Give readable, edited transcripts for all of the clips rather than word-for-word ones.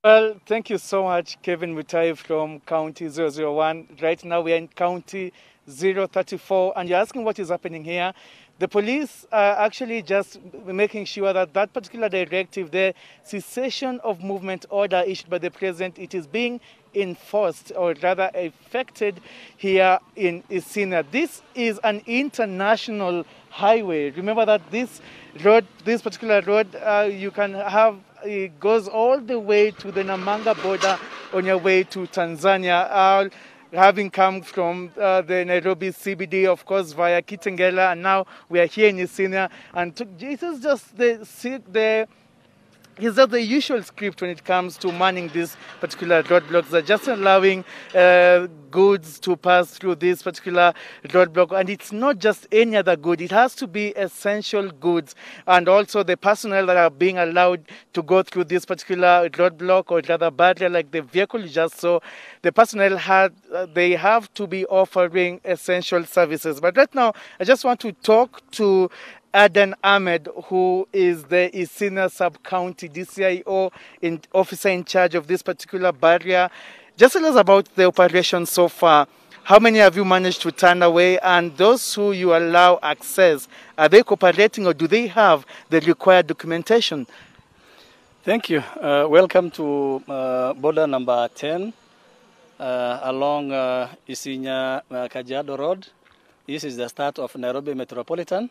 Well, thank you so much, Kevin Mutai from County 001. Right now we are in County 034, and you're asking what is happening here. The police are actually just making sure that that particular directive, the cessation of movement order issued by the president, it is being enforced or rather effected here in Isinya. This is an international highway. Remember that this particular road, you can have it goes all the way to the Namanga border on your way to Tanzania. Having come from the Nairobi CBD, of course, via Kitengela, and now we are here in Isinya. And this is just is that the usual script when it comes to manning these particular roadblocks? They're just allowing goods to pass through this particular roadblock. And it's not just any other good. It has to be essential goods. And also the personnel that are being allowed to go through this particular roadblock or rather barrier like the vehicle you just saw, the personnel they have to be offering essential services. But right now, I just want to talk to Aden Ahmed, who is the Isinya Sub-County DCIO officer in charge of this particular barrier. Just tell us about the operation so far. How many have you managed to turn away? And those who you allow access, are they cooperating or do they have the required documentation? Thank you. Welcome to border number 10 along Isinya Kajiado Road. This is the start of Nairobi Metropolitan.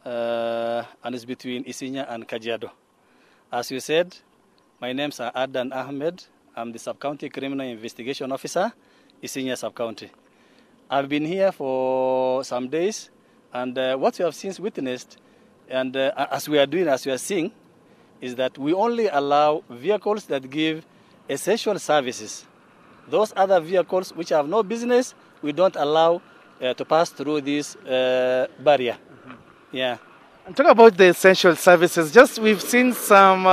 And it's between Isinya and Kajiado. As you said, my name's Aden Ahmed. I'm the Sub-County Criminal Investigation Officer, Isinya Sub-County. I've been here for some days, and what you have since witnessed, and as we are seeing, is that we only allow vehicles that give essential services. Those other vehicles which have no business, we don't allow to pass through this barrier. Yeah. And talk about the essential services. We've seen some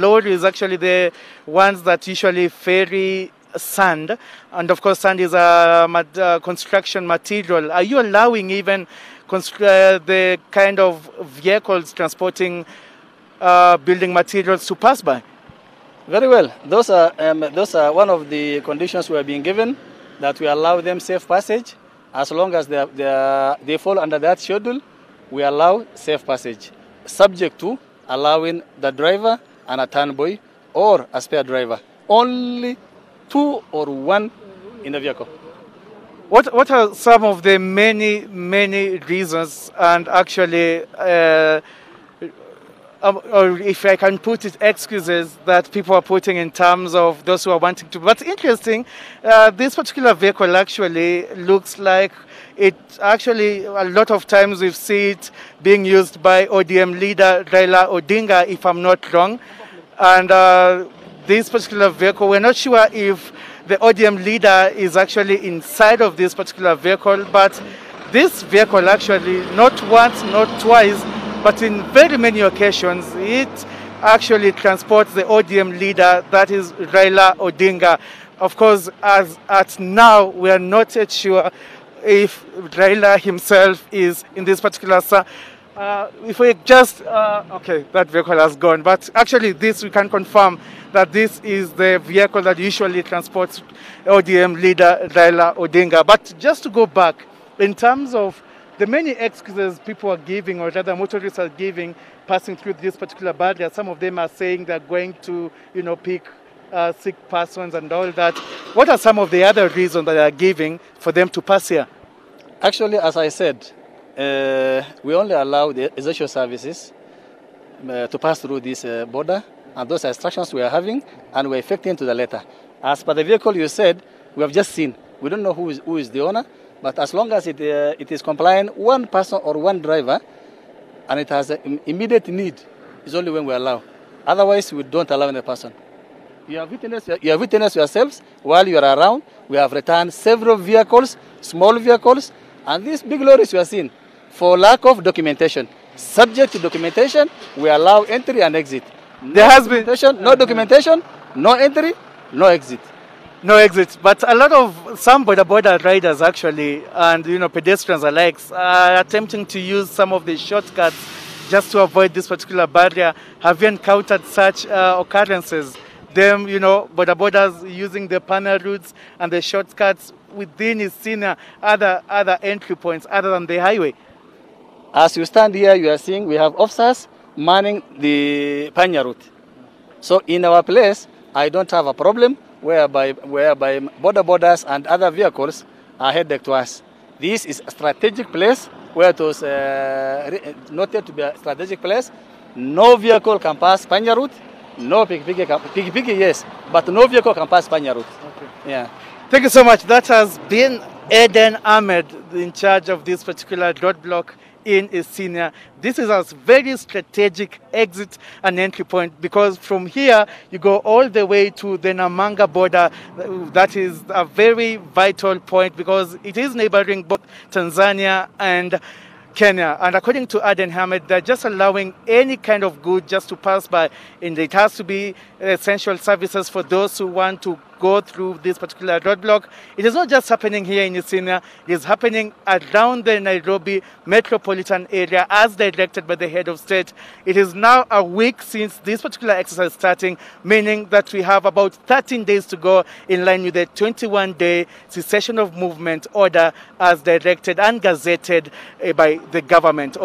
lorries, actually the ones that usually ferry sand, and of course sand is a construction material. Are you allowing even the kind of vehicles transporting building materials to pass by? Very well. Those are one of the conditions we are being given, that we allow them safe passage. As long as they fall under that schedule, we allow safe passage, subject to allowing the driver and a turn boy or a spare driver. Only 2 or 1 in the vehicle. What are some of the many reasons and actually, or if I can put it, excuses that people are putting in terms of those who are wanting to? What's interesting, this particular vehicle actually looks like it actually, a lot of times we see it being used by ODM leader Raila Odinga, if I'm not wrong. And this particular vehicle, we're not sure if the ODM leader is actually inside of this particular vehicle, but this vehicle actually, not once, not twice, but in very many occasions, it actually transports the ODM leader, that is Raila Odinga. Of course, as at now, we are not yet sure if Raila himself is in this particular. If we just, okay, that vehicle has gone. But actually, this we can confirm that this is the vehicle that usually transports ODM leader Raila Odinga. But just to go back, in terms of the many excuses people are giving, or rather motorists are giving, passing through this particular barrier, some of them are saying they're going to, pick sick persons and all that. What are some of the other reasons that they are giving for them to pass here? Actually, as I said, we only allow the essential services to pass through this border, and those are instructions we are having, and we're effecting to the letter. As per the vehicle you said, we have just seen. We don't know who is the owner, but as long as it is compliant, 1 person or 1 driver, and it has an immediate need, is only when we allow. Otherwise, we don't allow any person. You have witnessed yourselves while you are around. We have returned several vehicles, small vehicles, and these big lorries you are seeing, for lack of documentation. Subject to documentation, we allow entry and exit. There has been no documentation, no entry, no exit. No exit. But a lot of some border riders actually, and pedestrians alike, are attempting to use some of the shortcuts just to avoid this particular barrier. Have you encountered such occurrences them, border borders using the panel routes and the shortcuts within Isinya, other entry points other than the highway? As you stand here, you are seeing we have officers manning the Panya route. So in our place, I don't have a problem whereby borders and other vehicles are headed to us. This is a strategic place where it was noted to be a strategic place. No vehicle can pass Panya route. No piki yes, but no vehicle can pass Panya route. Okay. Yeah. Thank you so much. That has been Eden Ahmed in charge of this particular roadblock in Isinya. This is a very strategic exit and entry point, because from here you go all the way to the Namanga border. That is a very vital point because it is neighboring both Tanzania and Kenya. And according to Aden Ahmed, they're just allowing any kind of good just to pass by, and it has to be essential services for those who want to go through this particular roadblock. It is not just happening here in Isinya, it is happening around the Nairobi Metropolitan Area as directed by the head of state. It is now a week since this particular exercise starting, meaning that we have about 13 days to go in line with the 21-day cessation of movement order as directed and gazetted by the government.